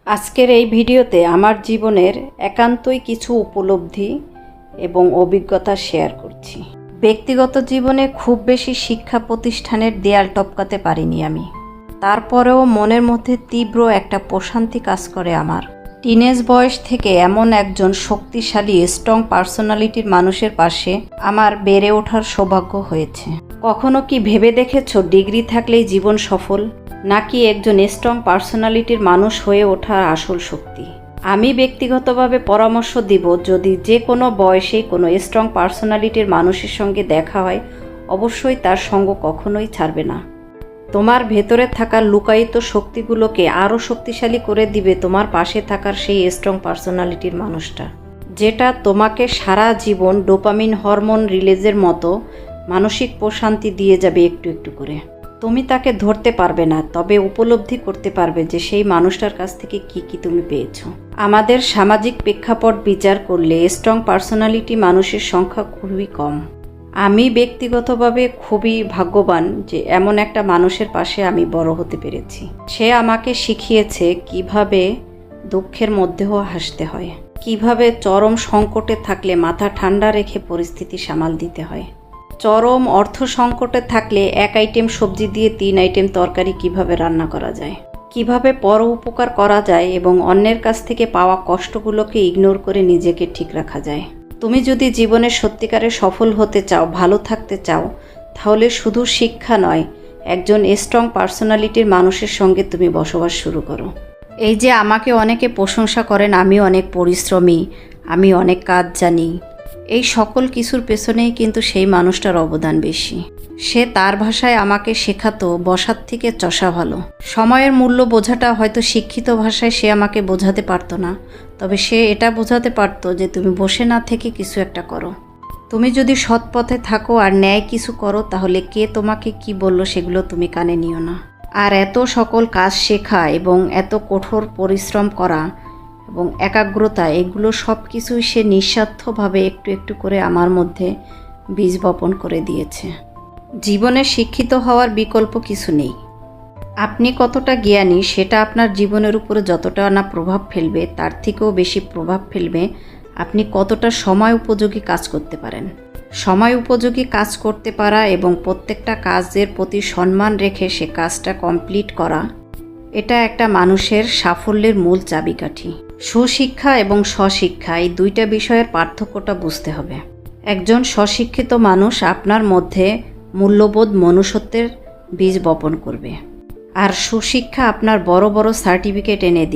আজকের এই ভিডিওতে আমার জীবনের একান্তই কিছু উপলব্ধি এবং অভিজ্ঞতা শেয়ার করছি। ব্যক্তিগত জীবনে খুব বেশি শিক্ষা প্রতিষ্ঠানের দেয়াল টপকাতে পারিনি আমি। তারপরেও মনের মধ্যে তীব্র একটা প্রশান্তি কাজ করে আমার। টিনেজ বয়স থেকে এমন একজন শক্তিশালী স্ট্রং পার্সোনালিটির মানুষের পাশে আমার বেড়ে ওঠার সৌভাগ্য হয়েছে। কখনো কি ভেবে দেখেছো ডিগ্রি থাকলেই জীবন সফল? নাকি একজন স্ট্রং পার্সোনালিটির মানুষ হয়ে ওঠার আসল শক্তি? আমি ব্যক্তিগতভাবে পরামর্শ দিব, যদি যে কোনো বয়সেই কোনো স্ট্রং পার্সোনালিটির মানুষের সঙ্গে দেখা হয়, অবশ্যই তার সঙ্গ কখনোই ছাড়বে না। তোমার ভেতরে থাকা লুকায়িত শক্তিগুলোকে আরও শক্তিশালী করে দিবে তোমার পাশে থাকার সেই স্ট্রং পার্সোনালিটির মানুষটা, যেটা তোমাকে সারা জীবন ডোপামিন হরমোন রিলিজের মতো মানসিক প্রশান্তি দিয়ে যাবে একটু একটু করে। তুমি তাকে ধরতে পারবে না, তবে উপলব্ধি করতে পারবে যে সেই মানুষটার কাছ থেকে কি তুমি পেয়েছো। আমাদের সামাজিক প্রেক্ষাপট বিচার করলে স্ট্রং পার্সোনালিটি মানুষের সংখ্যা খুবই কম। আমি ব্যক্তিগতভাবে খুবই ভাগ্যবান যে এমন একটা মানুষের পাশে আমি বড় হতে পেরেছি। সে আমাকে শিখিয়েছে কিভাবে দুঃখের মধ্যেও হাসতে হয়, কিভাবে চরম সংকটে থাকলে মাথা ঠান্ডা রেখে পরিস্থিতি সামাল দিতে হয়, চরম অর্থ সংকটে থাকলে এক আইটেম সবজি দিয়ে 3 আইটেম তরকারি কিভাবে রান্না করা যায়, কিভাবে পর উপকার করা যায় এবং অন্যের কাছ থেকে পাওয়া কষ্টগুলোকে ইগনোর করে নিজেকে ঠিক রাখা যায়। তুমি যদি জীবনে সত্যিকারে সফল হতে চাও, ভালো থাকতে চাও, তাহলে শুধু শিক্ষা নয়, একজন স্ট্রং পার্সোনালিটির মানুষের সঙ্গে তুমি বসবাস শুরু করো। এই যে আমাকে অনেকে প্রশংসা করেন আমি অনেক পরিশ্রমী, আমি অনেক কাজ জানি, এই সকল কিছুর পেছনেই কিন্তু সেই মানুষটার অবদান বেশি। সে তার ভাষায় আমাকে শেখাতো বসার থেকে চষা ভালো। সময়ের মূল্য বোঝাটা হয়তো শিক্ষিত ভাষায় সে আমাকে বোঝাতে পারতো না, তবে সে এটা বোঝাতে পারতো যে তুমি বসে না থেকে কিছু একটা করো। তুমি যদি সৎ পথে থাকো আর ন্যায় কিছু করো, তাহলে কে তোমাকে কি বললো সেগুলো তুমি কানে নিও না। আর এত সকল কাজ শেখা এবং এত কঠোর পরিশ্রম করা এবং একাগ্রতা, এগুলো সব কিছুই সে নিঃস্বার্থভাবে একটু একটু করে আমার মধ্যে বীজ বপন করে দিয়েছে। জীবনে শিক্ষিত হওয়ার বিকল্প কিছু নেই। আপনি কতটা জ্ঞানী সেটা আপনার জীবনের উপরে যতটা না প্রভাব ফেলবে, তার থেকেও বেশি প্রভাব ফেলবে আপনি কতটা সময় উপযোগী কাজ করতে পারেন। সময় উপযোগী কাজ করতে পারা এবং প্রত্যেকটা কাজের প্রতি সম্মান রেখে সে কাজটা কমপ্লিট করা, এটা একটা মানুষের সাফল্যের মূল চাবিকাঠি। সুশিক্ষা এবং স্বশিক্ষা, এই দুইটা বিষয়ের পার্থক্যটা বুঝতে হবে। একজন স্বশিক্ষিত মানুষ আপনার মধ্যে মূল্যবোধ মনুষ্যত্বের বীজ বপন করবে, আর সুশিক্ষা আপনার বড় বড় সার্টিফিকেট এনে দিবে।